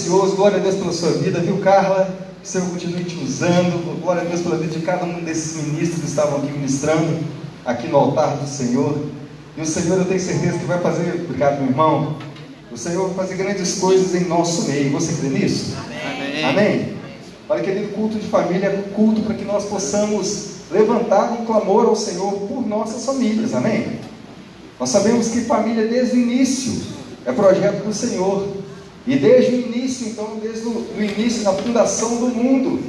precioso. Glória a Deus pela sua vida, viu, Carla? Que o Senhor continue te usando. Glória a Deus pela vida de cada um desses ministros que estavam aqui ministrando, aqui no altar do Senhor. E o Senhor, eu tenho certeza que vai fazer, obrigado, meu irmão, o Senhor vai fazer grandes coisas em nosso meio. Você crê nisso? Amém. Amém? Olha, querido, culto de família é um culto para que nós possamos levantar um clamor ao Senhor por nossas famílias. Amém? Nós sabemos que família desde o início é projeto do Senhor. E desde o início, então, desde o início da fundação do mundo,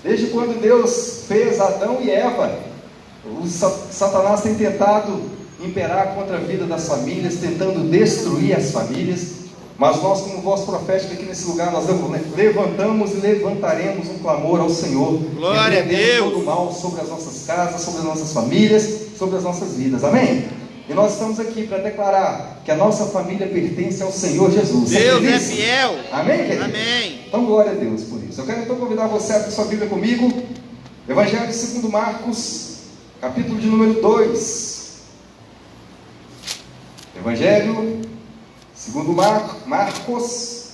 desde quando Deus fez Adão e Eva, o Satanás tem tentado imperar contra a vida das famílias, tentando destruir as famílias. Mas nós, como voz profética aqui nesse lugar, nós levantamos e levantaremos um clamor ao Senhor. Glória a Deus. Todo o mal sobre as nossas casas, sobre as nossas famílias, sobre as nossas vidas. Amém? E nós estamos aqui para declarar que a nossa família pertence ao Senhor Jesus. Deus é fiel. Amém, querido? Amém. Então, glória a Deus por isso. Eu quero então convidar você a abrir sua Bíblia comigo. Evangelho segundo Marcos, capítulo de número 2. Evangelho segundo Marcos,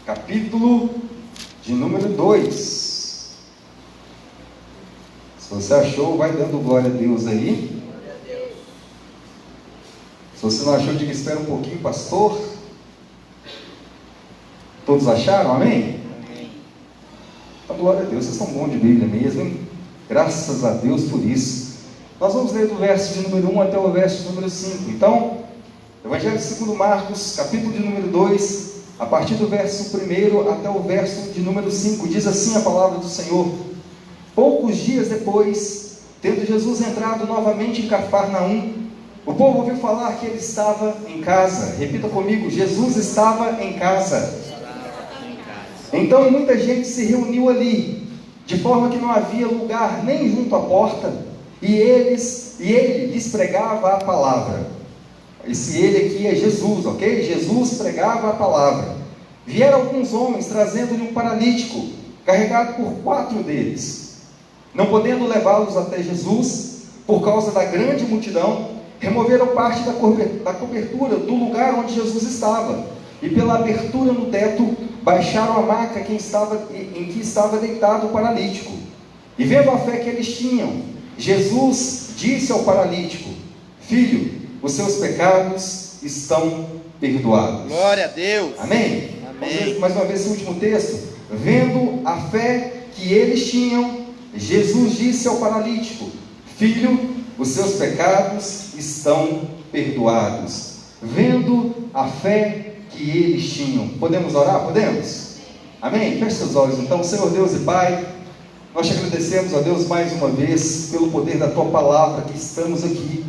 capítulo de número 2. Se você achou, vai dando glória a Deus aí. Se você não achou, diga, espera um pouquinho, pastor. Todos acharam? Amém? Amém. Então, glória a Deus, vocês são bons de Bíblia mesmo, hein? Graças a Deus por isso. Nós vamos ler do verso de número 1 até o verso de número 5. Então, Evangelho segundo Marcos, capítulo de número 2, a partir do verso 1 até o verso de número 5, diz assim a palavra do Senhor. Poucos dias depois, tendo Jesus entrado novamente em Cafarnaum, o povo ouviu falar que ele estava em casa. Repita comigo, Jesus estava em casa. Então muita gente se reuniu ali, de forma que não havia lugar nem junto à porta, e ele lhes pregava a palavra. Esse ele aqui é Jesus, ok? Jesus pregava a palavra. Vieram alguns homens trazendo-lhe um paralítico, carregado por 4 deles. Não podendo levá-los até Jesus, por causa da grande multidão, removeram parte da cobertura do lugar onde Jesus estava, e pela abertura no teto, baixaram a maca em que estava deitado o paralítico. E vendo a fé que eles tinham, Jesus disse ao paralítico: Filho, os seus pecados estão perdoados. Glória a Deus. Amém? Amém. Vamos ler mais uma vez esse último texto. Vendo a fé que eles tinham, Jesus disse ao paralítico: Filho, os seus pecados estão perdoados. Vendo a fé que eles tinham. Podemos orar? Podemos? Amém? Feche seus olhos então. Senhor Deus e Pai, nós te agradecemos, ó Deus, mais uma vez, pelo poder da Tua Palavra, que estamos aqui.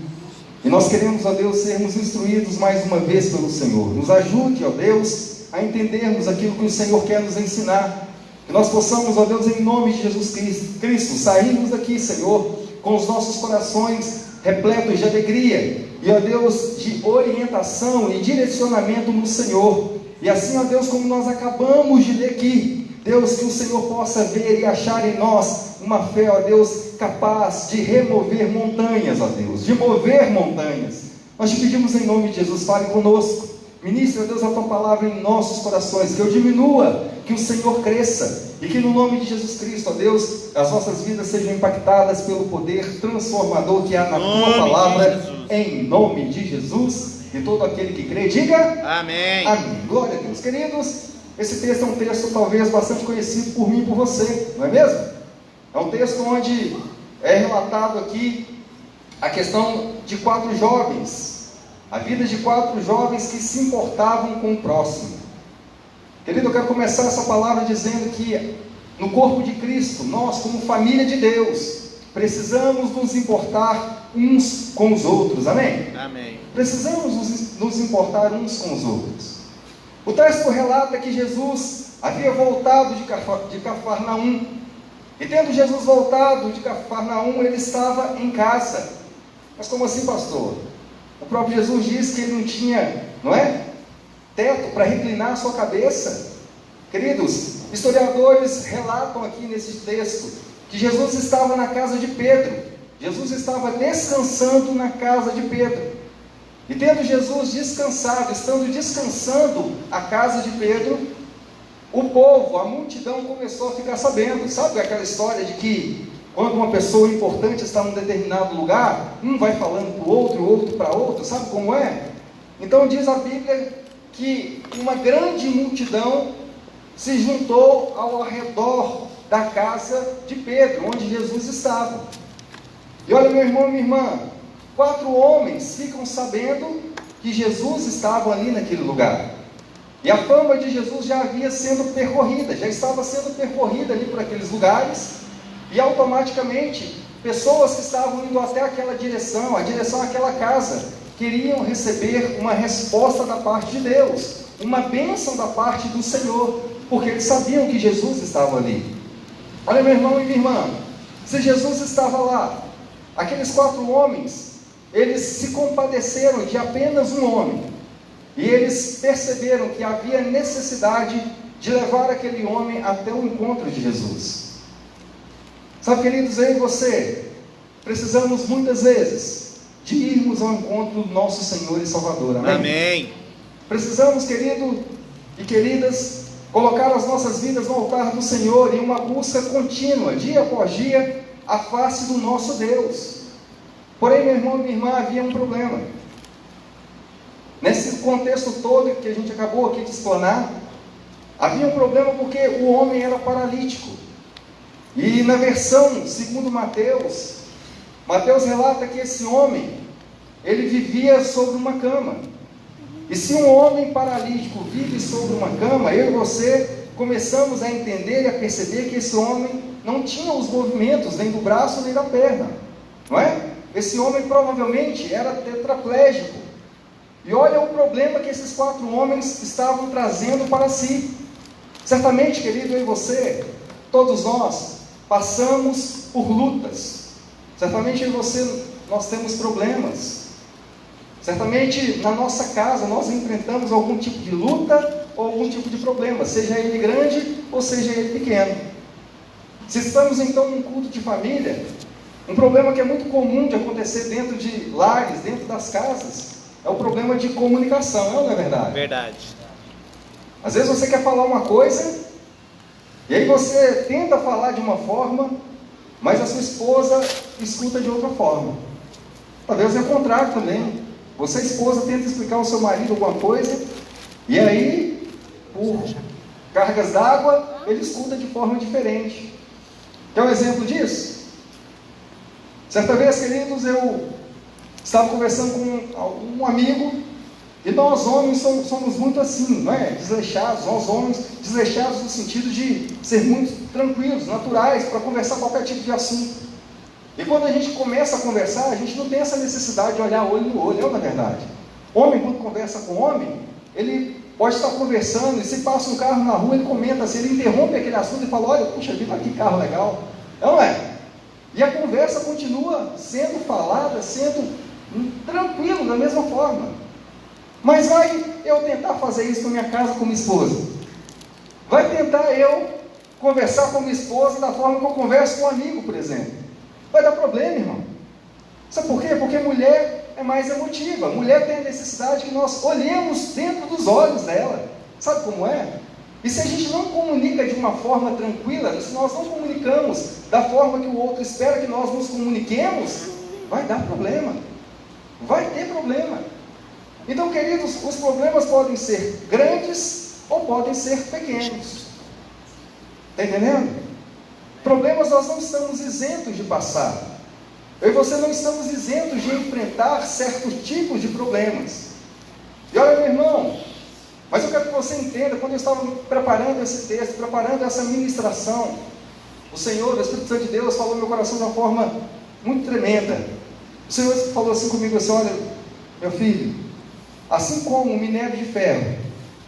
E nós queremos, ó Deus, sermos instruídos mais uma vez pelo Senhor. Nos ajude, ó Deus, a entendermos aquilo que o Senhor quer nos ensinar. Que nós possamos, ó Deus, em nome de Jesus Cristo, sairmos daqui, Senhor, com os nossos corações repletos de alegria. E, ó Deus, de orientação e direcionamento no Senhor. E assim, ó Deus, como nós acabamos de ler aqui, Deus, que o Senhor possa ver e achar em nós uma fé, ó Deus, capaz de remover montanhas, ó Deus, de mover montanhas. Nós te pedimos em nome de Jesus, fale conosco. Ministre, ó Deus, a Tua palavra em nossos corações, que eu diminua, que o Senhor cresça, e que no nome de Jesus Cristo, ó Deus, as nossas vidas sejam impactadas pelo poder transformador que há na Tua palavra, em nome de Jesus. E todo aquele que crê, diga Amém. Amém. Glória a Deus. Queridos, esse texto é um texto talvez bastante conhecido por mim e por você, não é mesmo? É um texto onde é relatado aqui a questão de 4 jovens, a vida de 4 jovens que se importavam com o próximo. Querido, eu quero começar essa palavra dizendo que no corpo de Cristo, nós como família de Deus, precisamos nos importar uns com os outros, amém? Amém. Precisamos nos importar uns com os outros. O texto relata que Jesus havia voltado de Cafarnaum, e tendo Jesus voltado de Cafarnaum, ele estava em casa. Mas como assim, pastor? O próprio Jesus disse que ele não tinha, não é? Teto para reclinar a sua cabeça. Queridos, historiadores relatam aqui nesse texto que Jesus estava na casa de Pedro. Jesus estava descansando na casa de Pedro. E tendo Jesus descansado, estando descansando a casa de Pedro, o povo, a multidão começou a ficar sabendo. Sabe aquela história de que quando uma pessoa importante está num determinado lugar, um vai falando para o outro para outro, sabe como é? Então diz a Bíblia que uma grande multidão se juntou ao redor da casa de Pedro, onde Jesus estava. E olha, meu irmão e minha irmã, 4 homens ficam sabendo que Jesus estava ali naquele lugar. E a fama de Jesus já havia sendo percorrida, já estava sendo percorrida ali por aqueles lugares, e automaticamente, pessoas que estavam indo até aquela direção, a direção àquela casa, queriam receber uma resposta da parte de Deus, uma bênção da parte do Senhor, porque eles sabiam que Jesus estava ali. Olha, meu irmão e minha irmã, se Jesus estava lá, aqueles 4 homens, eles se compadeceram de apenas um homem, e eles perceberam que havia necessidade de levar aquele homem até o encontro de Jesus. Sabe, queridos, eu e você precisamos muitas vezes de irmos ao encontro do nosso Senhor e Salvador, amém? Amém. Precisamos, querido e queridas, colocar as nossas vidas no altar do Senhor em uma busca contínua, dia após dia, a face do nosso Deus. Porém, meu irmão e minha irmã, havia um problema. Nesse contexto todo que a gente acabou aqui de explanar, havia um problema porque o homem era paralítico. E na versão segundo Mateus, Mateus relata que esse homem, ele vivia sobre uma cama. E se um homem paralítico vive sobre uma cama, eu e você começamos a entender e a perceber que esse homem não tinha os movimentos nem do braço nem da perna, não é? Esse homem provavelmente era tetraplégico. E olha o problema que esses 4 homens estavam trazendo para si. Certamente, querido, eu e você, todos nós, passamos por lutas. Certamente eu e você, nós temos problemas. Certamente na nossa casa nós enfrentamos algum tipo de luta ou algum tipo de problema, seja ele grande ou seja ele pequeno. Se estamos então num culto de família, um problema que é muito comum de acontecer dentro de lares, dentro das casas, é o problema de comunicação, não é verdade? Verdade. Às vezes você quer falar uma coisa, e aí você tenta falar de uma forma, mas a sua esposa escuta de outra forma. Talvez é o contrário também. Você, esposa, tenta explicar ao seu marido alguma coisa, e aí, por cargas d'água, ele escuta de forma diferente. Quer um exemplo disso? Certa vez, queridos, eu estava conversando com um amigo, e nós homens somos muito assim, não é? Desleixados, nós homens desleixados no sentido de ser muito tranquilos, naturais, para conversar qualquer tipo de assunto. E quando a gente começa a conversar, a gente não tem essa necessidade de olhar olho no olho, não é verdade? Homem, quando conversa com homem, ele pode estar conversando, e se passa um carro na rua, ele comenta assim, ele interrompe aquele assunto e fala, olha, puxa vida, que carro legal, não é? E a conversa continua sendo falada, sendo tranquilo, da mesma forma. Mas vai eu tentar fazer isso na minha casa com minha esposa? Vai tentar eu conversar com minha esposa da forma que eu converso com um amigo, por exemplo? Vai dar problema, irmão. Sabe por quê? Porque mulher é mais emotiva. Mulher tem a necessidade que nós olhemos dentro dos olhos dela. Sabe como é? E se a gente não comunica de uma forma tranquila, se nós não comunicamos da forma que o outro espera que nós nos comuniquemos, vai dar problema. Vai ter problema. Então, queridos, os problemas podem ser grandes ou podem ser pequenos. Está entendendo? Problemas nós não estamos isentos de passar. Eu e você não estamos isentos de enfrentar certos tipos de problemas. E olha, meu irmão, mas eu quero que você entenda, quando eu estava preparando esse texto, preparando essa ministração, o Senhor, o Espírito Santo de Deus, falou no meu coração de uma forma muito tremenda. O Senhor falou assim comigo, assim, olha, meu filho, assim como o minério de ferro,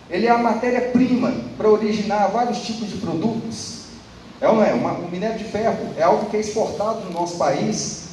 ele é a matéria-prima para originar vários tipos de produtos. O minério de ferro é algo que é exportado no nosso país.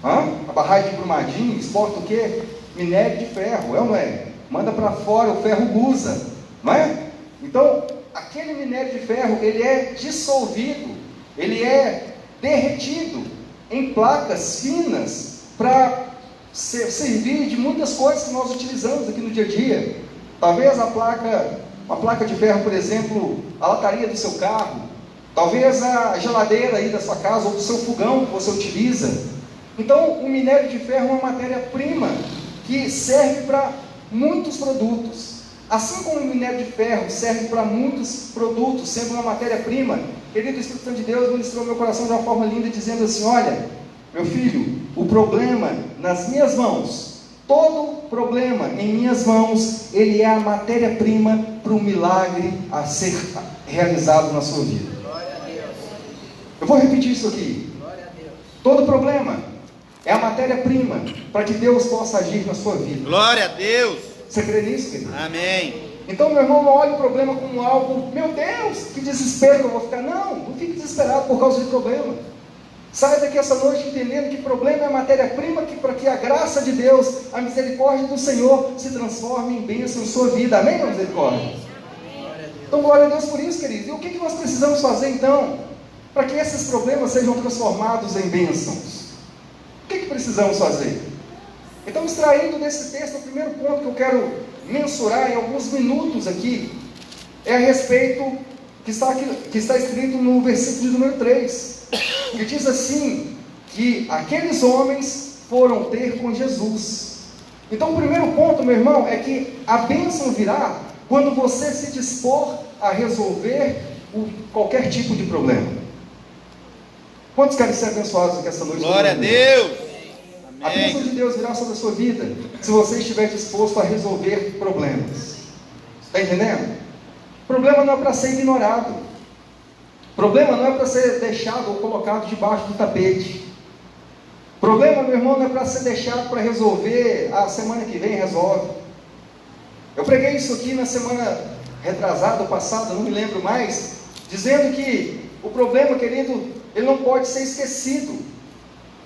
A barragem de Brumadinho exporta o quê? Minério de ferro, não é? Manda para fora o ferro gusa, não é? Então, aquele minério de ferro, ele é dissolvido, ele é derretido em placas finas para servir de muitas coisas que nós utilizamos aqui no dia a dia. Talvez a placa uma placa de ferro, por exemplo, a lataria do seu carro, talvez a geladeira aí da sua casa, ou do seu fogão que você utiliza. Então, o minério de ferro é uma matéria-prima que serve para muitos produtos. Assim como o minério de ferro serve para muitos produtos, sendo uma matéria-prima, querido, o Espírito Santo de Deus ministrou meu coração de uma forma linda, dizendo assim: olha, meu filho, o problema nas minhas mãos, todo problema em minhas mãos, ele é a matéria-prima para o milagre a ser realizado na sua vida. Eu vou repetir isso aqui. Todo problema é a matéria-prima para que Deus possa agir na sua vida. Glória a Deus. Você crê nisso, querido? Amém. Então, meu irmão, não olhe o problema como algo, meu Deus, que desespero que eu vou ficar. Não fique desesperado por causa de problema. Saia daqui essa noite entendendo que problema é a matéria-prima para que a graça de Deus, a misericórdia do Senhor se transforme em bênção em sua vida. Amém, meu misericórdia? Então, glória a Deus por isso, querido. E o que nós precisamos fazer, então, para que esses problemas sejam transformados em bênçãos? O que precisamos fazer? Então, extraindo desse texto, o primeiro ponto que eu quero mensurar em alguns minutos aqui, é a respeito que está escrito no versículo de número 3, que diz assim, que aqueles homens foram ter com Jesus. Então, o primeiro ponto, meu irmão, é que a bênção virá quando você se dispor a resolver qualquer tipo de problema. Quantos querem ser abençoados aqui essa noite? Glória a Deus. A bênção de Deus virá sobre a sua vida se você estiver disposto a resolver problemas. Está entendendo? Problema não é para ser ignorado. Problema não é para ser deixado ou colocado debaixo do tapete. Problema, meu irmão, não é para ser deixado para resolver, a semana que vem resolve. Eu preguei isso aqui na semana retrasada ou passada, não me lembro mais, dizendo que o problema, querido, ele não pode ser esquecido.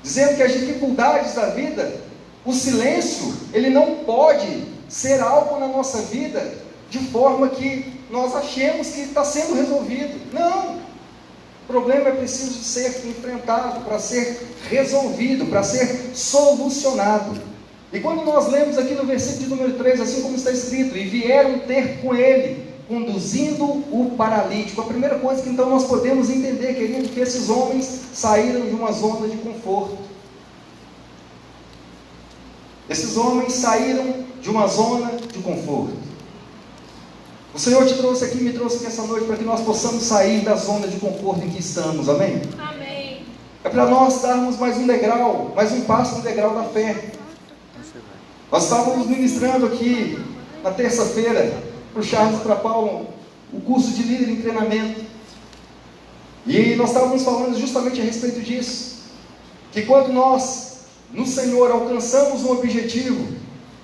Dizendo que as dificuldades da vida, o silêncio, ele não pode ser algo na nossa vida de forma que nós achemos que está sendo resolvido. Não! O problema é preciso ser enfrentado, para ser resolvido, para ser solucionado. E quando nós lemos aqui no versículo de número 3, assim como está escrito, e vieram ter com ele, conduzindo o paralítico. A primeira coisa que então nós podemos entender, querido, que esses homens saíram de uma zona de conforto. Esses homens saíram de uma zona de conforto. O Senhor te trouxe aqui, me trouxe aqui essa noite para que nós possamos sair da zona de conforto em que estamos, amém? Amém. É para nós darmos mais um degrau, mais um passo no degrau da fé. Nós estávamos ministrando aqui na terça-feira para o Charles e para Paulo, o curso de líder em treinamento. E nós estávamos falando justamente a respeito disso. Que quando nós, no Senhor, alcançamos um objetivo,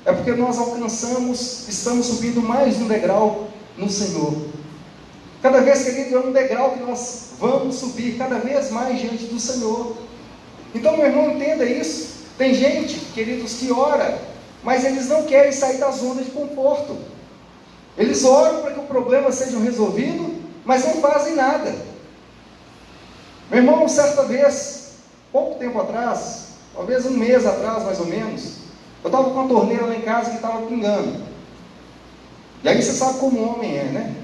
é porque nós alcançamos, estamos subindo mais um degrau no Senhor. Cada vez, querido, é um degrau que nós vamos subir cada vez mais diante do Senhor. Então, meu irmão, entenda isso. Tem gente, queridos, que ora, mas eles não querem sair da zona de conforto. Eles oram para que o problema seja resolvido, mas não fazem nada. Meu irmão, certa vez, pouco tempo atrás, talvez um mês atrás mais ou menos, eu estava com uma torneira lá em casa que estava pingando. E aí você sabe como um homem é, né?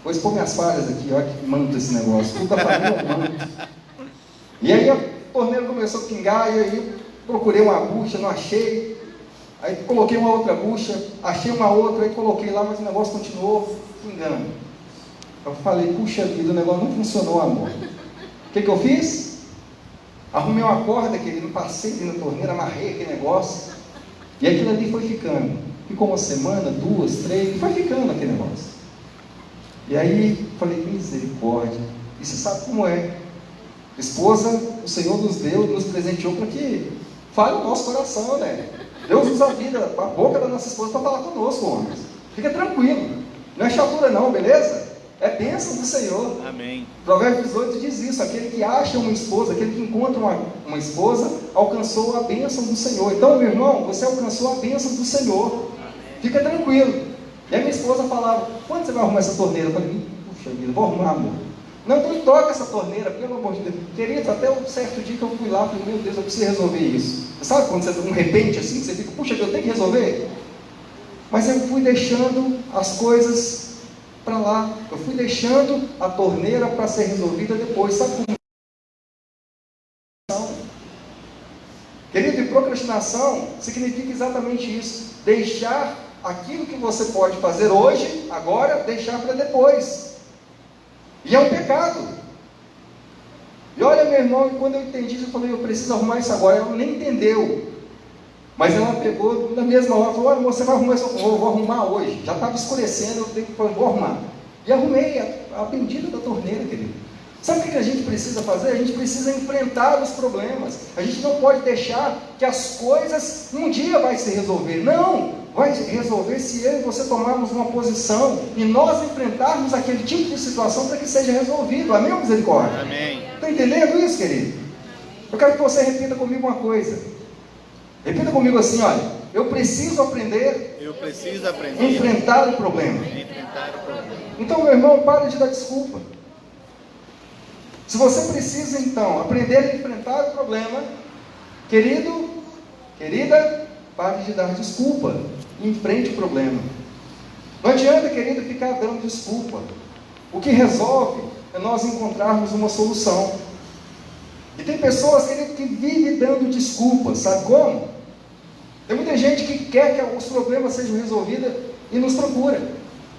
Vou expor minhas falhas aqui, olha que manto esse negócio, tudo da família é manto. E aí a torneira começou a pingar, e aí eu procurei uma bucha, não achei. Aí coloquei uma outra bucha, achei uma outra, aí coloquei lá, mas o negócio continuou pingando. Eu falei, puxa vida, o negócio não funcionou, amor. O que eu fiz? Arrumei uma corda, querido, passei ali na torneira, amarrei aquele negócio, e aquilo ali foi ficando. Ficou uma semana, 2, 3, e foi ficando aquele negócio. E aí, falei, misericórdia. E você sabe como é. Esposa, o Senhor nos deu, nos presenteou para que fale o nosso coração, né? Deus usa a vida, a boca da nossa esposa para falar conosco, homens. Fica tranquilo. Não é chatura não, beleza? É bênção do Senhor. Amém. Provérbios 18 diz isso: aquele que acha uma esposa, aquele que encontra uma esposa, alcançou a bênção do Senhor. Então, meu irmão, você alcançou a bênção do Senhor. Fica tranquilo. E a minha esposa falava, quando você vai arrumar essa torneira? Eu falei, puxa vida, vou arrumar, amor. Não, então toca essa torneira, pelo amor de Deus. Querido, até um certo dia que eu fui lá, falei, meu Deus, eu preciso resolver isso. Você sabe quando você de repente assim, você fica, puxa, eu tenho que resolver? Mas eu fui deixando as coisas para lá. Eu fui deixando a torneira para ser resolvida depois. Sabe como? Querido, e procrastinação significa exatamente isso. Deixar aquilo que você pode fazer hoje, agora, deixar para depois. E é um pecado. E olha, meu irmão, quando eu entendi isso, eu falei, eu preciso arrumar isso agora. Ela nem entendeu. Mas ela pegou na mesma hora, falou, olha, você vai arrumar isso, eu vou arrumar hoje. Já estava escurecendo, eu vou arrumar. E arrumei a bendita da torneira, querido. Sabe o que a gente precisa fazer? A gente precisa enfrentar os problemas. A gente não pode deixar que as coisas um dia vai se resolver. Não! Vai resolver se eu e você tomarmos uma posição e nós enfrentarmos aquele tipo de situação para que seja resolvido. Amém ou misericórdia? Amém. Está entendendo isso, querido? Eu quero que você repita comigo uma coisa. Repita comigo assim, olha. Eu preciso aprender a enfrentar o problema. Então, meu irmão, para de dar desculpa. Se você precisa, então, aprender a enfrentar o problema, querido, querida, pare de dar desculpa. Enfrente o problema. Não adianta, querido, ficar dando desculpa. O que resolve é nós encontrarmos uma solução. E tem pessoas, querido, que vivem dando desculpas. Sabe como? Tem muita gente que quer que os problemas sejam resolvidos e nos procura.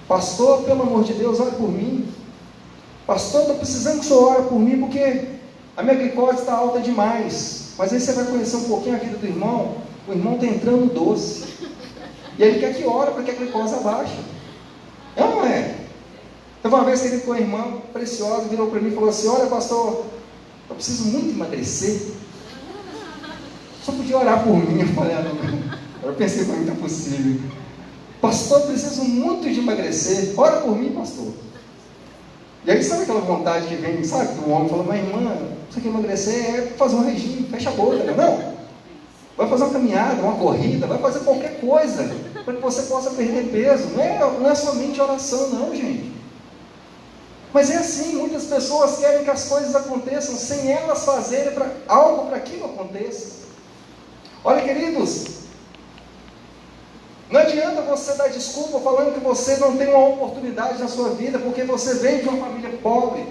Pastor, pelo amor de Deus, ore por mim. Pastor, estou precisando que o senhor ore por mim, porque a minha glicose está alta demais. Mas aí você vai conhecer um pouquinho a vida do irmão. O irmão está entrando doce. E ele quer que ore para que a glicose abaixe. É ou não é? Teve uma vez que ele com a irmã preciosa virou para mim e falou assim, olha pastor, eu preciso muito emagrecer. Só podia orar por mim. Eu falei, eu pensei, para mim não é possível. Pastor, eu preciso muito de emagrecer. Ora por mim, pastor. E aí sabe aquela vontade que vem, sabe, do homem, fala, mas irmã, você quer emagrecer, é fazer um regime, fecha a boca, não? Vai fazer uma caminhada, uma corrida, vai fazer qualquer coisa, para que você possa perder peso. Não é somente oração, não, gente. Mas é assim, muitas pessoas querem que as coisas aconteçam sem elas fazerem algo para que aquilo aconteça. Olha, queridos, não adianta você dar desculpa falando que você não tem uma oportunidade na sua vida, porque você veio de uma família pobre,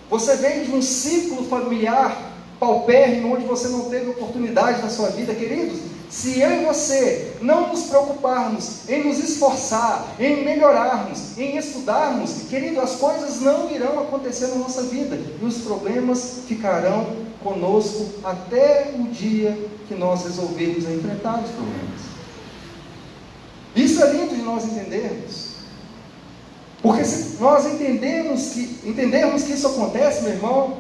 você veio de um ciclo familiar paupérrimo, onde você não teve oportunidade na sua vida. Queridos, se eu e você não nos preocuparmos em nos esforçar, em melhorarmos, em estudarmos, querido, as coisas não irão acontecer na nossa vida, e os problemas ficarão conosco até o dia que nós resolvermos enfrentar os problemas. Isso é lindo de nós entendermos, porque se nós entendermos que isso acontece, meu irmão,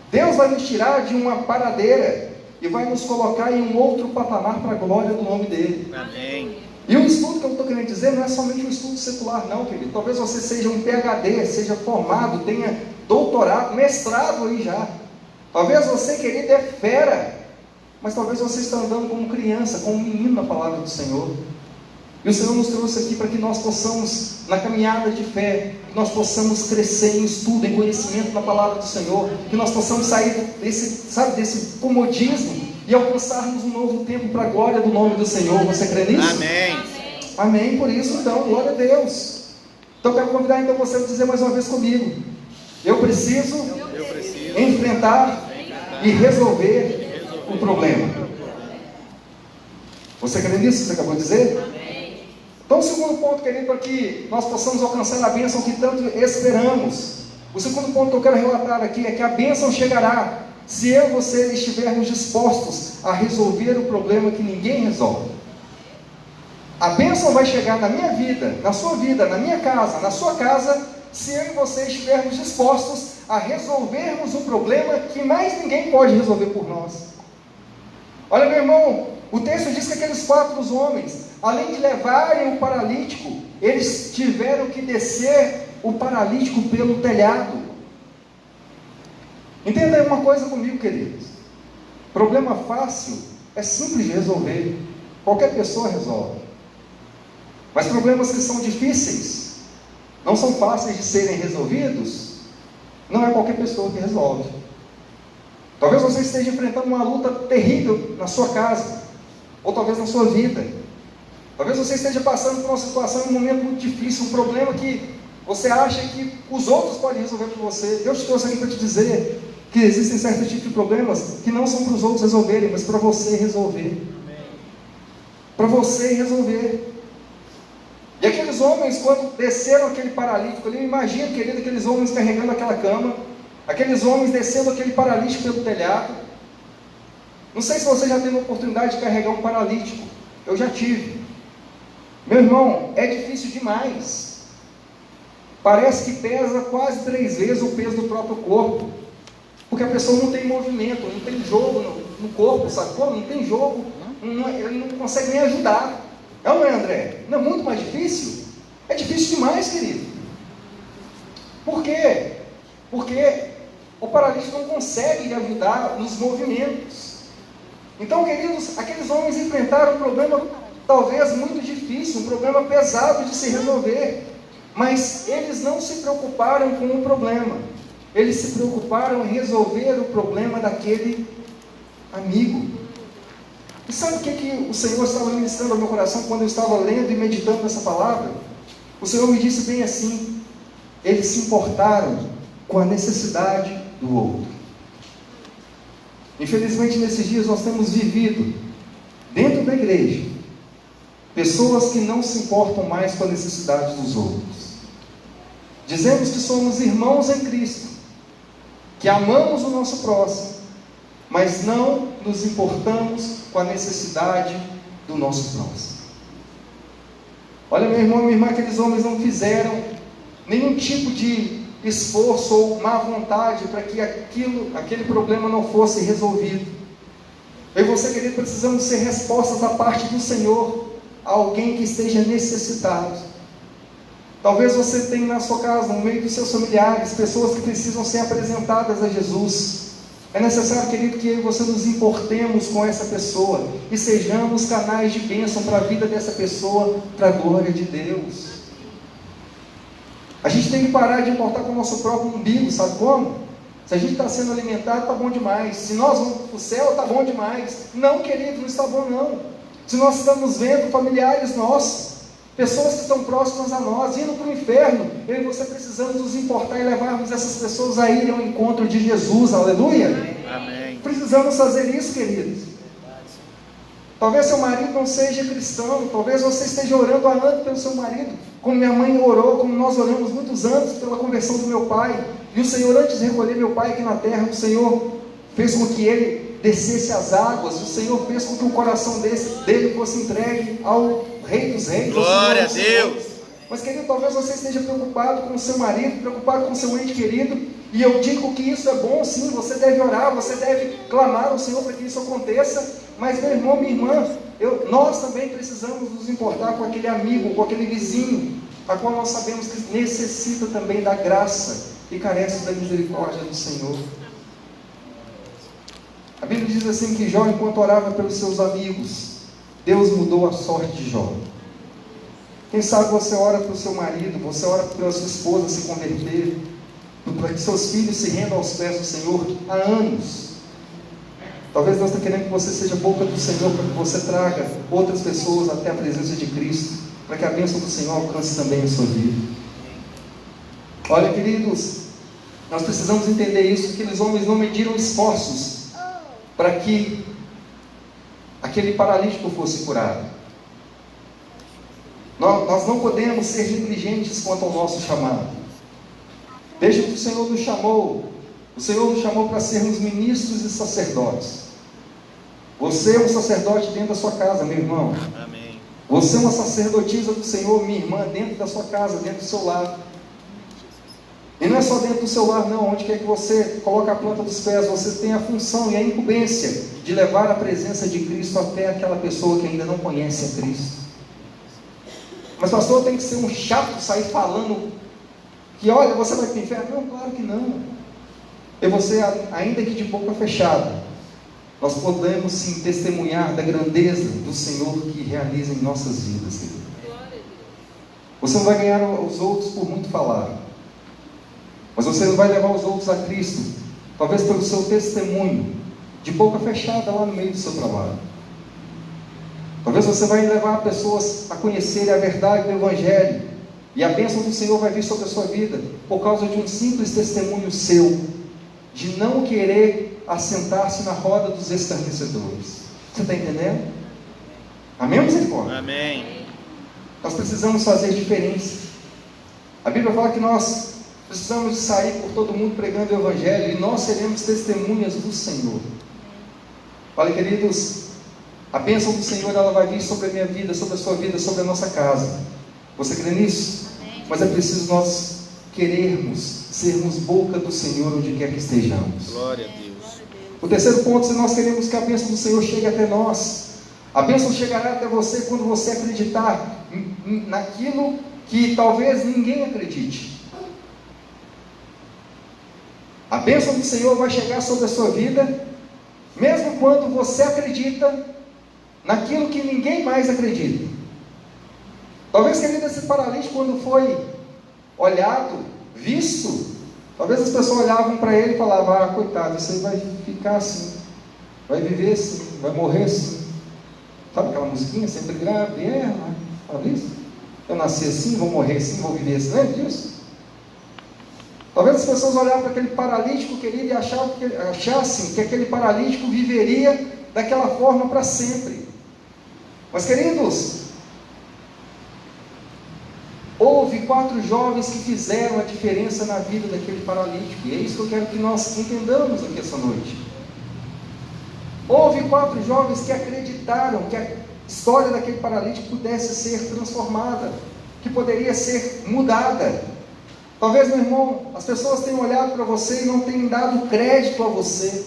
Deus vai nos tirar de uma paradeira e vai nos colocar em um outro patamar para a glória do nome dele. Amém. E o estudo que eu estou querendo dizer não é somente um estudo secular, não, querido. Talvez você seja um PhD, seja formado, tenha doutorado, mestrado aí já. Talvez você, querido, é fera, mas talvez você está andando como criança, como um menino na palavra do Senhor. E o Senhor nos trouxe aqui para que nós possamos, na caminhada de fé, que nós possamos crescer em estudo, em conhecimento na palavra do Senhor, que nós possamos sair desse comodismo e alcançarmos um novo tempo para a glória do nome do Senhor. Você crê nisso? Amém. Amém. Por isso, então, glória a Deus. Então, eu quero convidar então você a dizer mais uma vez comigo: eu preciso enfrentar e resolver o problema. Você crê nisso que você acabou de dizer? Então, o segundo ponto, querido, para que nós possamos alcançar a bênção que tanto esperamos. O segundo ponto que eu quero relatar aqui é que a bênção chegará se eu e você estivermos dispostos a resolver o problema que ninguém resolve. A bênção vai chegar na minha vida, na sua vida, na minha casa, na sua casa, se eu e você estivermos dispostos a resolvermos o problema que mais ninguém pode resolver por nós. Olha, meu irmão, o texto diz que aqueles 4 homens, além de levarem o paralítico, eles tiveram que descer o paralítico pelo telhado. Entenda aí uma coisa comigo, queridos. Problema fácil é simples de resolver. Qualquer pessoa resolve. Mas problemas que são difíceis, não são fáceis de serem resolvidos, não é qualquer pessoa que resolve. Talvez você esteja enfrentando uma luta terrível na sua casa, ou talvez na sua vida. Talvez você esteja passando por uma situação, um momento muito difícil, um problema que Você acha que os outros podem resolver por você. Deus te trouxe aqui para te dizer que existem certos tipos de problemas que não são para os outros resolverem, mas para você resolver. Para você resolver. E aqueles homens, quando desceram aquele paralítico ali, imagina, querido, aqueles homens carregando aquela cama, aqueles homens descendo aquele paralítico pelo telhado. Não sei se você já teve a oportunidade de carregar um paralítico. Eu já tive. Meu irmão, é difícil demais. Parece que pesa quase 3 vezes o peso do próprio corpo. Porque a pessoa não tem movimento, não tem jogo no corpo, sabe? Pô, não tem jogo, ele não consegue nem ajudar. Não é, André? Não é muito mais difícil? É difícil demais, querido. Por quê? Porque o paralítico não consegue lhe ajudar nos movimentos. Então, queridos, aqueles homens enfrentaram um problema talvez muito difícil, um problema pesado de se resolver. Mas eles não se preocuparam com o problema. Eles se preocuparam em resolver o problema daquele amigo. E sabe o que o Senhor estava ministrando ao meu coração quando eu estava lendo e meditando nessa palavra? O Senhor me disse bem assim: eles se importaram com a necessidade do outro. Infelizmente, nesses dias nós temos vivido, dentro da igreja, pessoas que não se importam mais com a necessidade dos outros. Dizemos que somos irmãos em Cristo, que amamos o nosso próximo, mas não nos importamos com a necessidade do nosso próximo. Olha, meu irmão e minha irmã, aqueles homens não fizeram nenhum tipo de esforço ou má vontade para que aquele problema não fosse resolvido. Eu e você, querido, precisamos ser respostas da parte do Senhor a alguém que esteja necessitado. Talvez você tenha na sua casa, no meio dos seus familiares, pessoas que precisam ser apresentadas a Jesus. É necessário, querido, que eu e você nos importemos com essa pessoa e sejamos canais de bênção para a vida dessa pessoa, para a glória de Deus. A gente tem que parar de importar com o nosso próprio umbigo, sabe como? Se a gente está sendo alimentado, está bom demais. Se nós vamos para o céu, está bom demais. Não, querido, não está bom não. Se nós estamos vendo familiares nossos, pessoas que estão próximas a nós, indo para o inferno, eu e você precisamos nos importar e levarmos essas pessoas a irem ao encontro de Jesus, aleluia? Amém. Precisamos fazer isso, queridos. Talvez seu marido não seja cristão, talvez você esteja orando há anos pelo seu marido, como minha mãe orou, como nós oramos muitos anos pela conversão do meu pai, e o Senhor, antes de recolher meu pai aqui na terra, o Senhor fez com que ele descesse as águas, o Senhor fez com que o coração dele fosse entregue ao Rei dos Reis. Glória a Deus. Mas, querido, talvez você esteja preocupado com o seu marido, preocupado com o seu ente querido, e eu digo que isso é bom, sim, você deve orar, você deve clamar ao Senhor para que isso aconteça, mas, meu irmão, minha irmã, nós também precisamos nos importar com aquele amigo, com aquele vizinho, a qual nós sabemos que necessita também da graça e carece da misericórdia do Senhor. A Bíblia diz assim que Jó, enquanto orava pelos seus amigos, Deus mudou a sorte de Jó. Quem sabe você ora para o seu marido, você ora para a sua esposa se converter, para que seus filhos se rendam aos pés do Senhor há anos. Talvez Deus está querendo que você seja boca do Senhor, para que você traga outras pessoas até a presença de Cristo, para que a bênção do Senhor alcance também a sua vida. Olha, queridos, nós precisamos entender isso, que aqueles homens não mediram esforços para que aquele paralítico fosse curado. Nós não podemos ser negligentes quanto ao nosso chamado. Desde que o Senhor nos chamou para sermos ministros e sacerdotes. Você é um sacerdote dentro da sua casa, meu irmão. Amém. Você é uma sacerdotisa do Senhor, minha irmã, dentro da sua casa, dentro do seu lar. E não é só dentro do seu lar, não. Onde quer que você coloque a planta dos pés, você tem a função e a incumbência de levar a presença de Cristo até aquela pessoa que ainda não conhece a Cristo. Mas pastor, tem que ser um chato sair falando que, olha, você vai para o inferno? Não, claro que não. E você, ainda que de boca fechada, nós podemos sim testemunhar da grandeza do Senhor que realiza em nossas vidas. Você não vai ganhar os outros por muito falar, mas você não vai levar os outros a Cristo, talvez pelo seu testemunho, de boca fechada lá no meio do seu trabalho. Talvez você vai levar pessoas a conhecerem a verdade do Evangelho, E a bênção do Senhor vai vir sobre a sua vida por causa de um simples testemunho seu, de não querer assentar-se na roda dos escarnecedores. Você está entendendo? Amém, misericórdia? Amém. Nós precisamos fazer diferença. A Bíblia fala que nós precisamos de sair por todo mundo pregando o Evangelho, e nós seremos testemunhas do Senhor. Olha, queridos, a bênção do Senhor, ela vai vir sobre a minha vida, sobre a sua vida, sobre a nossa casa. Você crê nisso? Mas é preciso nós querermos sermos boca do Senhor onde quer que estejamos. Glória a Deus. O terceiro ponto, se nós queremos que a bênção do Senhor chegue até nós, a bênção chegará até você quando você acreditar naquilo que talvez ninguém acredite. A bênção do Senhor vai chegar sobre a sua vida, mesmo quando você acredita naquilo que ninguém mais acredita. Talvez, querido, esse paralítico, quando foi olhado, visto, talvez as pessoas olhavam para ele e falavam: ah, coitado, isso aí vai ficar assim, vai viver assim, vai morrer assim. Sabe aquela musiquinha, sempre grávida? Sabe isso? Eu nasci assim, vou morrer assim, vou viver assim. Lembra disso? Talvez as pessoas olhavam para aquele paralítico, querido, e achassem que aquele paralítico viveria daquela forma para sempre. Mas, queridos, houve 4 jovens que fizeram a diferença na vida daquele paralítico, e é isso que eu quero que nós entendamos aqui essa noite. Houve 4 jovens que acreditaram que a história daquele paralítico pudesse ser transformada, que poderia ser mudada. Talvez, meu irmão, as pessoas tenham olhado para você e não tenham dado crédito a você.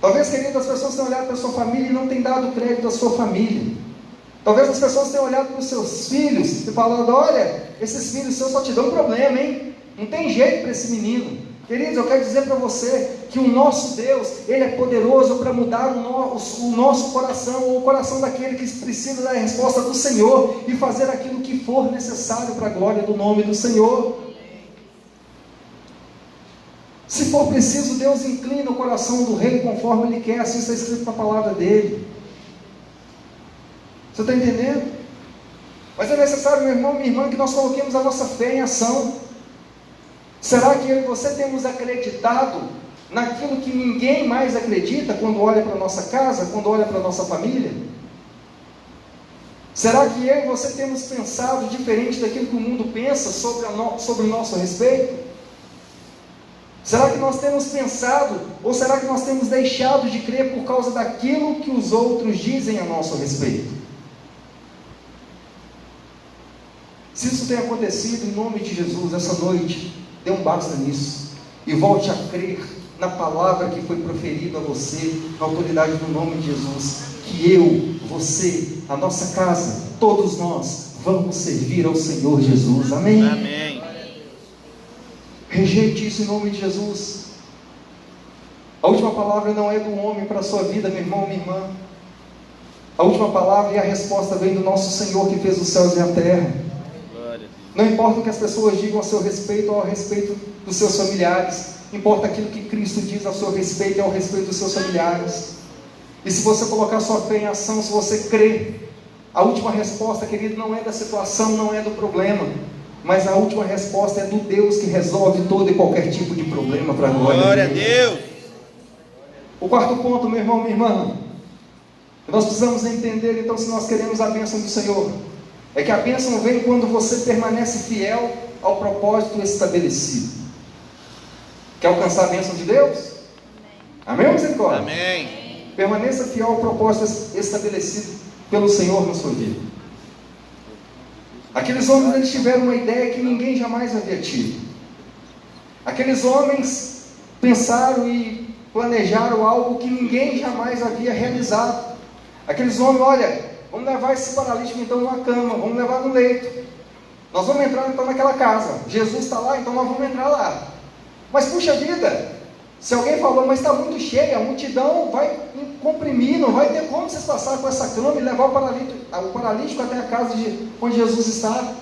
Talvez, querido, as pessoas tenham olhado para a sua família e não tenham dado crédito à sua família. Talvez as pessoas tenham olhado para os seus filhos e falado: olha, esses filhos seus só te dão problema, hein? Não tem jeito para esse menino. Queridos, eu quero dizer para você que o nosso Deus, Ele é poderoso para mudar o nosso coração, ou o coração daquele que precisa da resposta do Senhor, e fazer aquilo que for necessário para a glória do nome do Senhor. Se for preciso, Deus inclina o coração do rei conforme Ele quer, assim está escrito na palavra dEle. Você está entendendo? Mas é necessário, meu irmão, minha irmã, que nós coloquemos a nossa fé em ação. Será que eu e você temos acreditado naquilo que ninguém mais acredita quando olha para a nossa casa, quando olha para a nossa família? Será que eu e você temos pensado diferente daquilo que o mundo pensa sobre o nosso respeito? Será que nós temos pensado, ou será que nós temos deixado de crer por causa daquilo que os outros dizem a nosso respeito? Se isso tem acontecido, em nome de Jesus, essa noite, dê um basta nisso, e volte a crer na palavra que foi proferida a você, na autoridade do nome de Jesus, que eu, você, a nossa casa, todos nós, vamos servir ao Senhor Jesus. Amém? Amém. Rejeite isso em nome de Jesus. A última palavra não é do homem para a sua vida, meu irmão, minha irmã. A última palavra e a resposta vem do nosso Senhor que fez os céus e a terra. Não importa o que as pessoas digam a seu respeito ou ao respeito dos seus familiares, importa aquilo que Cristo diz ao seu respeito e ao respeito dos seus familiares. E se você colocar sua fé em ação, se você crer, a última resposta, querido, não é da situação, não é do problema, mas a última resposta é do Deus que resolve todo e qualquer tipo de problema para a glória a Deus. O quarto ponto, meu irmão, minha irmã, nós precisamos entender, então, se nós queremos a bênção do Senhor, é que a bênção vem quando você permanece fiel ao propósito estabelecido. Quer alcançar a bênção de Deus? Amém, misericórdia? Amém. Permaneça fiel ao propósito estabelecido pelo Senhor na sua vida. Aqueles homens, eles tiveram uma ideia que ninguém jamais havia tido. Aqueles homens pensaram e planejaram algo que ninguém jamais havia realizado. Aqueles homens, olha, vamos levar esse paralítico então numa cama, vamos levar no leito. Nós vamos entrar então naquela casa. Jesus está lá, então nós vamos entrar lá. Mas puxa vida, se alguém falou, mas está muito cheia, a multidão vai comprimir, não vai ter como vocês passarem com essa cama e levar o paralítico até a casa onde Jesus está.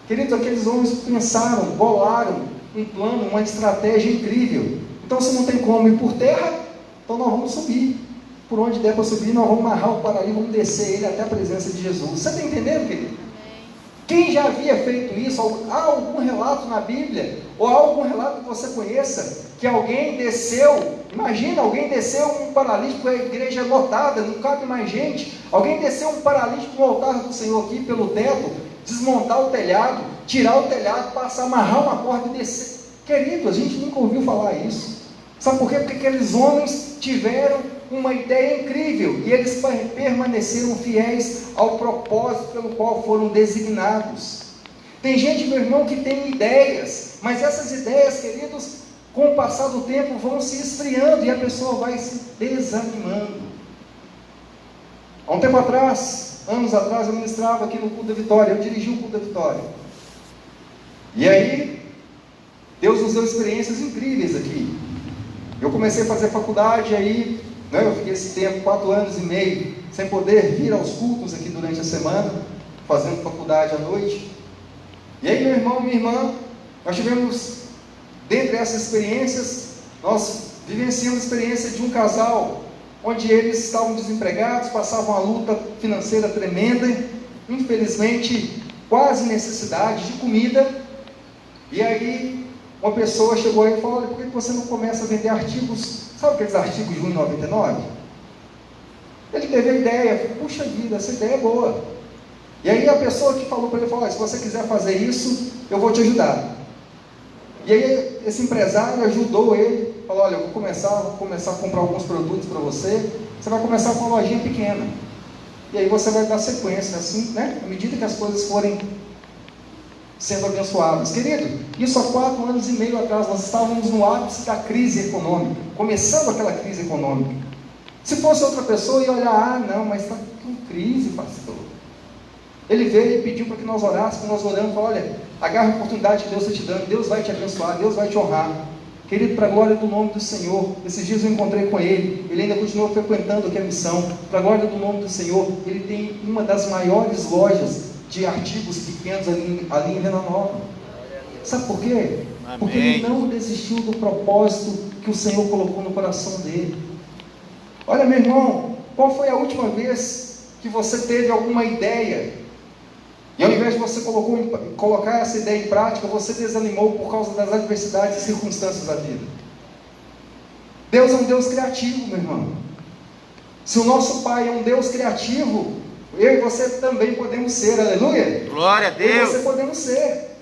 Queridos, aqueles homens pensaram, bolaram um plano, uma estratégia incrível. Então, se não tem como ir por terra, então nós vamos subir. Por onde der para subir, nós vamos amarrar o paralítico, vamos descer ele até a presença de Jesus. Você está entendendo, querido? Quem já havia feito isso? Há algum relato na Bíblia, ou há algum relato que você conheça, que alguém desceu, imagina, alguém desceu um paralítico, a igreja é lotada, não cabe mais gente, alguém desceu um paralítico no altar do Senhor aqui, pelo teto, desmontar o telhado, tirar o telhado, passar, amarrar uma corda e descer. Querido, a gente nunca ouviu falar isso. Sabe por quê? Porque aqueles homens tiveram uma ideia incrível, e eles permaneceram fiéis ao propósito pelo qual foram designados. Tem gente, meu irmão, que tem ideias, mas essas ideias, queridos, com o passar do tempo vão se esfriando, e a pessoa vai se desanimando. Há um tempo atrás, anos atrás, eu ministrava aqui no culto da Vitória, eu dirigi o culto da Vitória, e aí Deus nos deu experiências incríveis aqui. Eu comecei a fazer faculdade, aí eu fiquei esse tempo, 4 anos e meio, sem poder vir aos cultos aqui durante a semana, fazendo faculdade à noite. E aí, meu irmão, minha irmã, nós tivemos, dentre essas experiências, nós vivenciamos a experiência de um casal, onde eles estavam desempregados, passavam uma luta financeira tremenda, infelizmente, quase necessidade de comida. E aí, uma pessoa chegou aí e falou: olha, por que você não começa a vender artigos, sabe aqueles artigos Junho 99? Ele teve a ideia, puxa vida, essa ideia é boa. E aí a pessoa que falou para ele, falou: se você quiser fazer isso, eu vou te ajudar. E aí esse empresário ajudou ele, falou: olha, eu vou começar a comprar alguns produtos para você, você vai começar com uma lojinha pequena, e aí você vai dar sequência, assim, né? À medida que as coisas forem sendo abençoados. Querido, isso há 4 anos e meio atrás, nós estávamos no ápice da crise econômica, começando aquela crise econômica. Se fosse outra pessoa, ia olhar: não, mas está com crise, pastor. Ele veio e pediu para que nós orássemos, nós oramos, falou: olha, agarra a oportunidade que Deus está te dando, Deus vai te abençoar, Deus vai te honrar. Querido, para a glória do nome do Senhor, esses dias eu encontrei com ele ainda continua frequentando aqui a missão, para a glória do nome do Senhor, ele tem uma das maiores lojas de artigos pequenos ali em Venda Nova. Sabe por quê? Amém. Porque ele não desistiu do propósito que o Senhor colocou no coração dele. Olha, meu irmão, qual foi a última vez que você teve alguma ideia, e ao invés de você colocar essa ideia em prática, você desanimou por causa das adversidades e circunstâncias da vida? Deus é um Deus criativo, meu irmão. Se o nosso Pai é um Deus criativo, eu e você também podemos ser, aleluia? Glória a Deus. Eu e você podemos ser.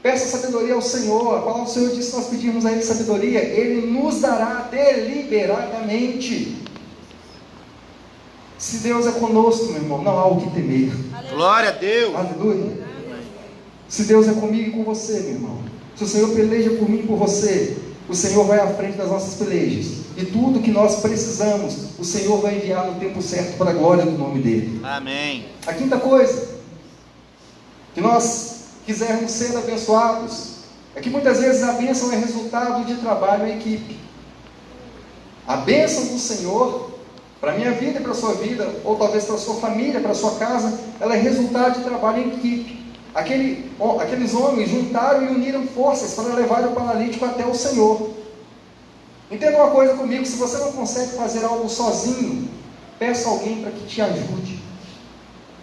Peça sabedoria ao Senhor. A palavra do Senhor diz que nós pedimos a Ele sabedoria, Ele nos dará deliberadamente. Se Deus é conosco, meu irmão, não há o que temer. Glória a Deus. Aleluia. Se Deus é comigo e com você, meu irmão, se o Senhor peleja por mim e por você, o Senhor vai à frente das nossas pelejas, e tudo que nós precisamos, o Senhor vai enviar no tempo certo para a glória do nome dEle. Amém. A quinta coisa, que nós quisermos ser abençoados, é que muitas vezes a bênção é resultado de trabalho em equipe. A bênção do Senhor, para a minha vida e para a sua vida, ou talvez para a sua família, para a sua casa, ela é resultado de trabalho em equipe. Aqueles homens juntaram e uniram forças para levar o paralítico até o Senhor. Entenda uma coisa comigo: se você não consegue fazer algo sozinho, peça alguém para que te ajude.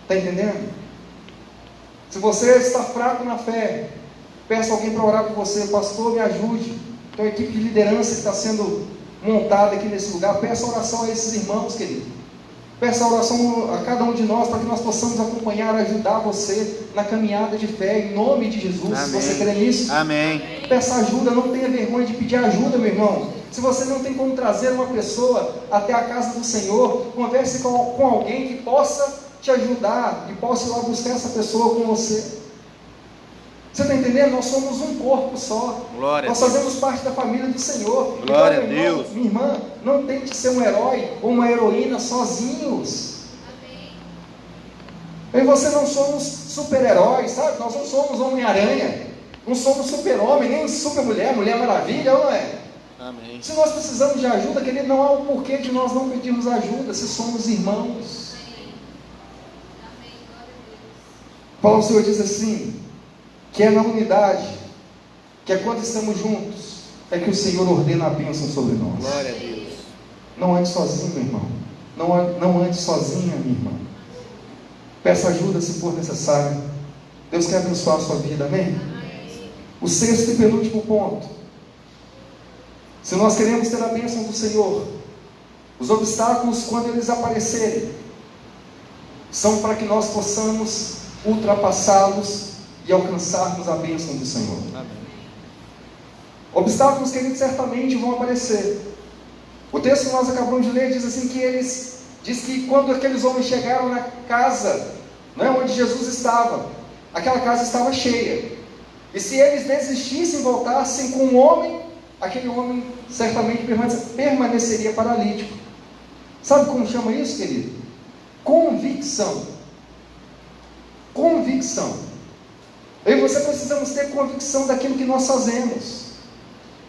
Está entendendo? Se você está fraco na fé, peça alguém para orar por você: pastor, me ajude. Então a equipe de liderança que está sendo montada aqui nesse lugar, peça oração a esses irmãos, querido. Peça oração a cada um de nós, para que nós possamos acompanhar, ajudar você na caminhada de fé, em nome de Jesus. Amém. Você crê nisso? Amém. Peça ajuda, não tenha vergonha de pedir ajuda, meu irmão. Se você não tem como trazer uma pessoa até a casa do Senhor, converse com alguém que possa te ajudar, e possa ir lá buscar essa pessoa com você. Você está entendendo? Nós somos um corpo só. Glória Nós a Deus. fazemos parte da família do Senhor. Glória então, a meu irmão, Deus. minha irmã, não tente ser um herói ou uma heroína sozinhos. Eu e você não somos super-heróis, sabe? Nós não somos Homem-Aranha, não somos super-homem, nem super-mulher, Mulher Maravilha, ou não é? Amém. Se nós precisamos de ajuda, querido, não há o porquê de nós não pedirmos ajuda, se somos irmãos. Paulo, o Senhor diz assim, que é na unidade, que é quando estamos juntos, é que o Senhor ordena a bênção sobre nós. Glória a Deus. Não ande sozinho, meu irmão. Não ande sozinha, minha irmã. Peça ajuda se for necessário. Deus quer abençoar a sua vida, amém? O sexto e penúltimo ponto: se nós queremos ter a bênção do Senhor, os obstáculos, quando eles aparecerem, são para que nós possamos ultrapassá-los e alcançarmos a bênção do Senhor. Amém. Obstáculos, queridos, certamente vão aparecer. O texto que nós acabamos de ler diz assim que diz que quando aqueles homens chegaram na casa, onde Jesus estava, aquela casa estava cheia. E se eles desistissem e voltassem com um homem, aquele homem certamente permaneceria paralítico. Sabe como chama isso, querido? Convicção. Convicção. Eu e você precisamos ter convicção daquilo que nós fazemos.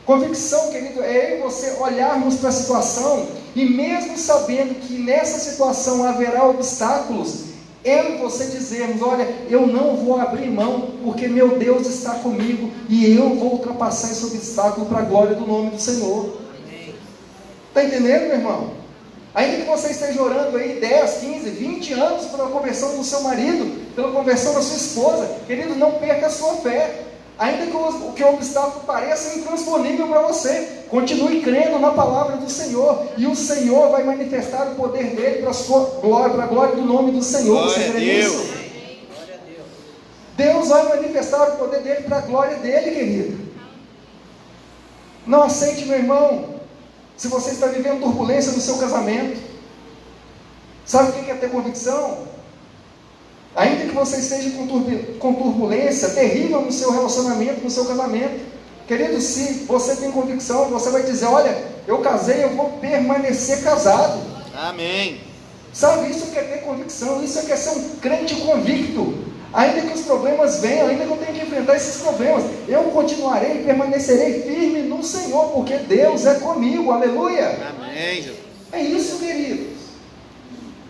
Convicção, querido, é eu e você olharmos para a situação e mesmo sabendo que nessa situação haverá obstáculos, eu e você dizermos: olha, eu não vou abrir mão, porque meu Deus está comigo e eu vou ultrapassar esse obstáculo para a glória do nome do Senhor. Está entendendo, meu irmão? Ainda que você esteja orando aí 10, 15, 20 anos pela conversão do seu marido, pela conversão da sua esposa, querido, não perca a sua fé. Ainda que o obstáculo pareça intransponível para você, continue crendo na palavra do Senhor, e o Senhor vai manifestar o poder dele para a sua glória, para a glória do nome do Senhor. Você crê nisso? Deus vai manifestar o poder dele para a glória dele, querido. Não aceite, meu irmão, se você está vivendo turbulência no seu casamento. Sabe o que é ter convicção? Ainda que você esteja com turbulência terrível no seu relacionamento, no seu casamento, querido, se você tem convicção, você vai dizer: olha, eu casei, eu vou permanecer casado. Amém. Sabe, isso que é ter convicção, isso é que é ser um crente convicto. Ainda que os problemas venham, ainda que eu tenha que enfrentar esses problemas, eu continuarei e permanecerei firme no Senhor, porque Deus é comigo, aleluia. Amém, Jesus. É isso, queridos,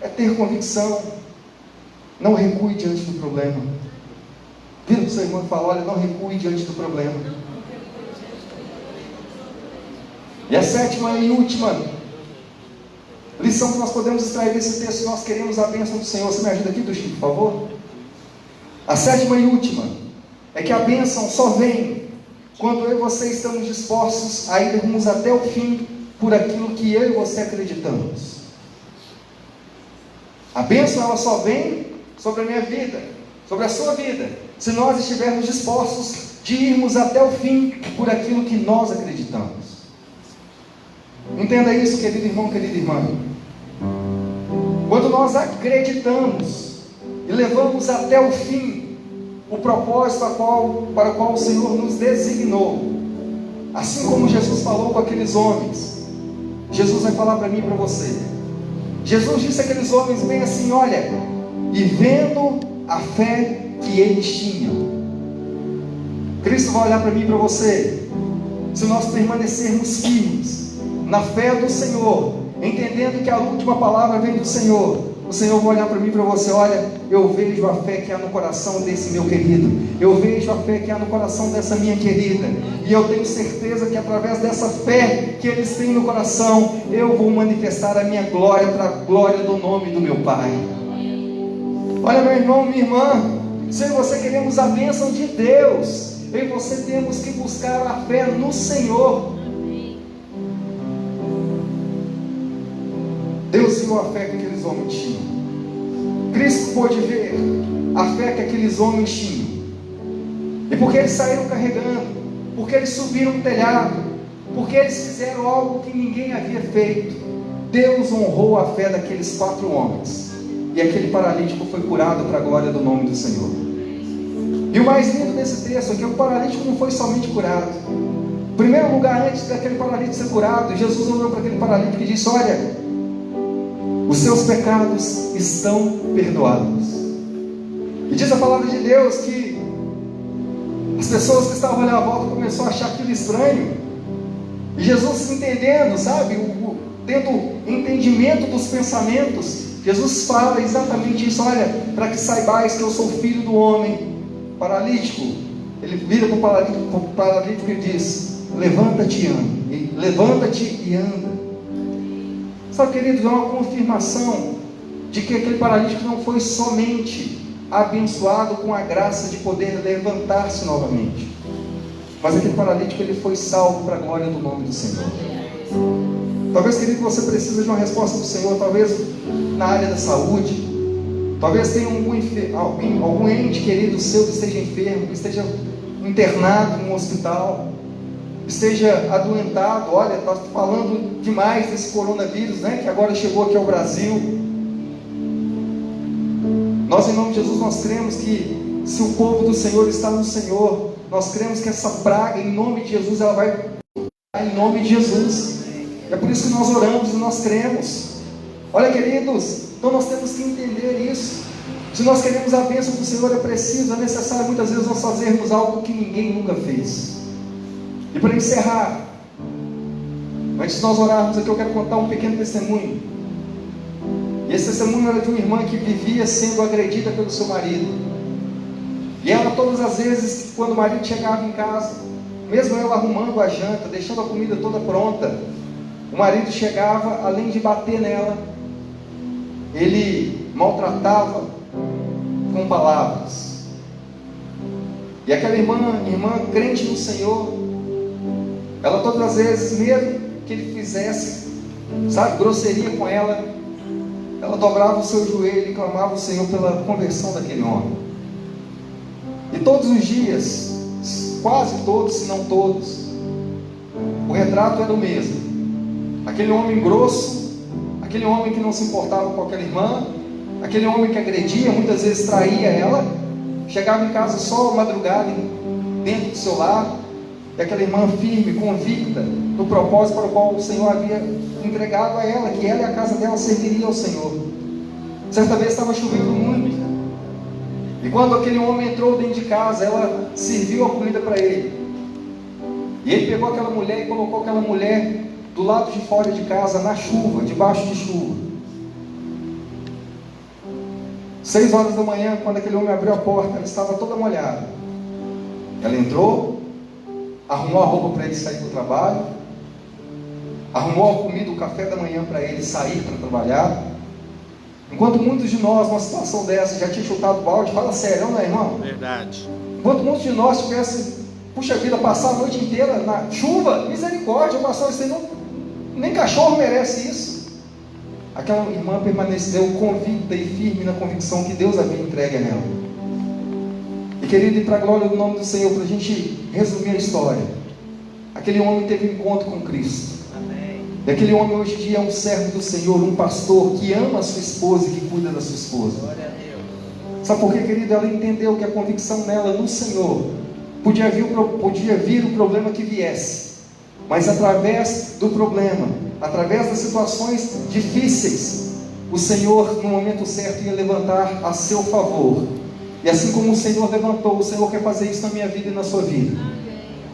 é ter convicção. Não recue diante do problema. Vira para o seu irmão e fala: olha, não recue diante do problema. E a sétima e última lição que nós podemos extrair desse texto, se nós queremos a bênção do Senhor. Você me ajuda aqui, Duchinho, por favor? A sétima e última é que a bênção só vem quando eu e você estamos dispostos a irmos até o fim por aquilo que eu e você acreditamos. A bênção, ela só vem sobre a minha vida, sobre a sua vida, se nós estivermos dispostos de irmos até o fim por aquilo que nós acreditamos. Entenda isso, querido irmão, querida irmã. Quando nós acreditamos e levamos até o fim o propósito para o qual o Senhor nos designou, assim como Jesus falou com aqueles homens, Jesus vai falar para mim e para você. Jesus disse àqueles homens bem assim: olha, e vendo a fé que eles tinham. Cristo vai olhar para mim e para você. Se nós permanecermos firmes na fé do Senhor, entendendo que a última palavra vem do Senhor, o Senhor vai olhar para mim e para você: olha, eu vejo a fé que há no coração desse meu querido, eu vejo a fé que há no coração dessa minha querida, e eu tenho certeza que através dessa fé que eles têm no coração, eu vou manifestar a minha glória para a glória do nome do meu Pai. Olha, meu irmão, minha irmã, se eu e você queremos a bênção de Deus, eu e você temos que buscar a fé no Senhor. Deus viu a fé que aqueles homens tinham. Cristo pôde ver a fé que aqueles homens tinham. E porque eles saíram carregando, porque eles subiram o telhado, porque eles fizeram algo que ninguém havia feito, Deus honrou a fé daqueles 4 homens. E aquele paralítico foi curado para a glória do nome do Senhor. E o mais lindo desse texto é que o paralítico não foi somente curado. Em primeiro lugar, antes daquele paralítico ser curado, Jesus olhou para aquele paralítico e disse: olha, os seus pecados estão perdoados. E diz a palavra de Deus que as pessoas que estavam ali à volta começaram a achar aquilo estranho. E Jesus, entendendo, sabe, tendo entendimento dos pensamentos, Jesus fala exatamente isso: olha, para que saibais que eu sou filho do homem. Paralítico, ele vira para o paralítico e diz: levanta-te e anda. Levanta-te e anda. Sabe, querido, é uma confirmação de que aquele paralítico não foi somente abençoado com a graça de poder levantar-se novamente. Mas aquele paralítico, ele foi salvo para a glória do nome do Senhor. Talvez, querido, você precisa de uma resposta do Senhor, talvez na área da saúde, talvez tenha algum ente querido seu que esteja enfermo, que esteja internado em um hospital, esteja adoentado. Olha, está falando demais desse coronavírus, né, que agora chegou aqui ao Brasil. Nós, em nome de Jesus, nós cremos que se o povo do Senhor está no Senhor, nós cremos que essa praga, em nome de Jesus, ela vai em nome de Jesus. É por isso que nós oramos e nós cremos. Olha, queridos, então nós temos que entender isso. Se nós queremos a bênção do Senhor, é necessário muitas vezes nós fazermos algo que ninguém nunca fez. E para encerrar, antes de nós orarmos aqui, eu quero contar um pequeno testemunho. E esse testemunho era de uma irmã que vivia sendo agredida pelo seu marido. E ela, todas as vezes, quando o marido chegava em casa, mesmo ela arrumando a janta, deixando a comida toda pronta, o marido chegava, além de bater nela, ele maltratava com palavras. E aquela irmã crente no Senhor, ela todas as vezes, mesmo que ele fizesse, grosseria com ela, ela dobrava o seu joelho e clamava ao Senhor pela conversão daquele homem. E todos os dias, quase todos, se não todos, o retrato era o mesmo. Aquele homem grosso, aquele homem que não se importava com aquela irmã, aquele homem que agredia, muitas vezes traía ela, chegava em casa só madrugada, dentro do seu lar, e aquela irmã firme, convicta no propósito para o qual o Senhor havia entregado a ela, que ela e a casa dela serviria ao Senhor. Certa vez estava chovendo muito, e quando aquele homem entrou dentro de casa, ela serviu a comida para ele, e ele pegou aquela mulher e colocou aquela mulher do lado de fora de casa, na chuva, debaixo de chuva. 6 horas da manhã, quando aquele homem abriu a porta, ela estava toda molhada. Ela entrou, arrumou a roupa para ele sair do trabalho, arrumou a comida, o café da manhã para ele sair para trabalhar. Enquanto muitos de nós, numa situação dessa, já tinha chutado o balde, fala sério, não é, irmão? Verdade. Enquanto muitos de nós tivessem, puxa vida, passar a noite inteira na chuva, misericórdia, pastor, você não, nem cachorro merece isso. Aquela irmã permaneceu convicta e firme na convicção que Deus havia entregue a ela. E querido, e para a glória do nome do Senhor, para a gente resumir a história, aquele homem teve um encontro com Cristo. E aquele homem hoje em dia é um servo do Senhor, um pastor que ama a sua esposa e que cuida da sua esposa. Sabe por quê, querido? Ela entendeu que a convicção nela no Senhor podia vir o problema que viesse, mas através do problema, através das situações difíceis, o Senhor no momento certo ia levantar a seu favor. E assim como o Senhor levantou, o Senhor quer fazer isso na minha vida e na sua vida.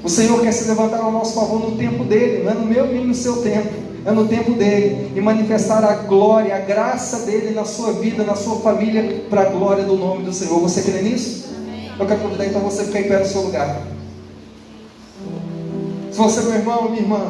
O Senhor quer se levantar ao nosso favor no tempo dele, não é no meu nem no seu tempo, é no tempo dele, e manifestar a glória, a graça dele na sua vida, na sua família, para a glória do nome do Senhor. Você crê nisso? Eu quero convidar então você a ficar em pé no seu lugar. Se você, meu irmão, minha irmã,